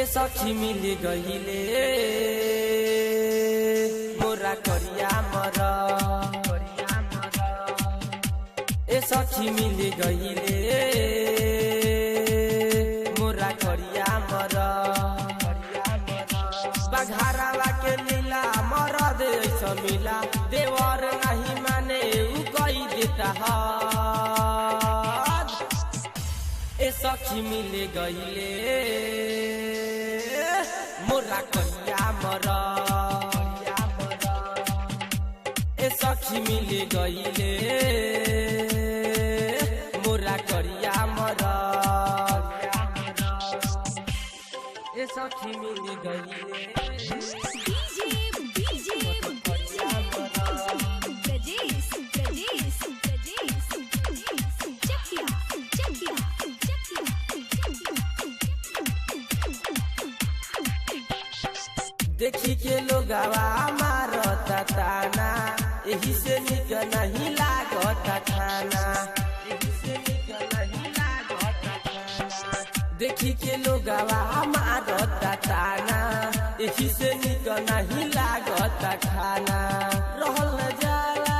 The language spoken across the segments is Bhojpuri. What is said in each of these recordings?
ए सखी मिल गईले मोरा करिया मर ए सखी मिल गईले मोरा करिया मर बघारावा के लीला मरद ऐसा मिला देवर नहीं माने उ कई देता हाथ ए सखी मिल गईले मोरा करिया मर ए सखी मिल गईले मोरा करिया मर ए सखी मिल गईले देखी के लोगवा मारता ताना यही से निक नहीं लागता खाना देखी के लोगवा मारता ताना यही से निक नहीं लागता खाना रहल न जाला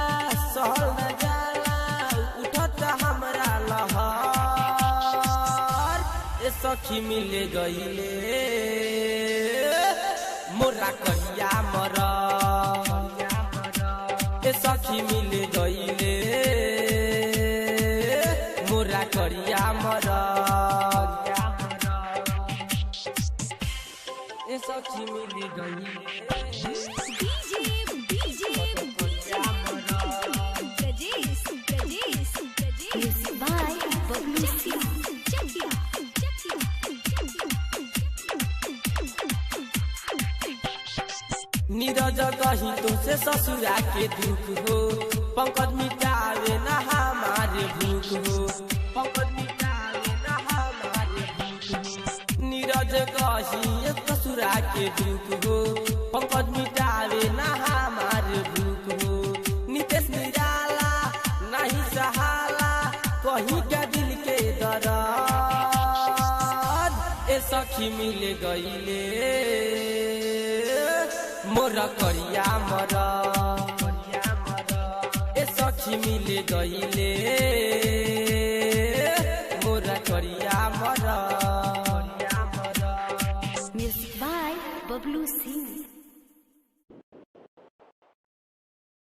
सहल न जाला उठता हमरा लहर ए सखी मिल गईले मोरा करिया मर ए सखी मिल गईले मोरा करिया मर ए सखी मिल गईले नीरज कहीं तो से ससुरा के दुख हो पंकज मिटावे न हमारे भूख हो पंकज मिटावे न हमारे भूख हो नीरज कहीं ससुरा के दुख हो पंकज मिटावे न हमारे भूख हो नितेश निराला नहीं सहाला कहीं का दिल के दर्द ए सखी मिल गईले मोरा करिया मर ए सखी मिल गईले मोरा करिया मर। Music by Bablu Singh.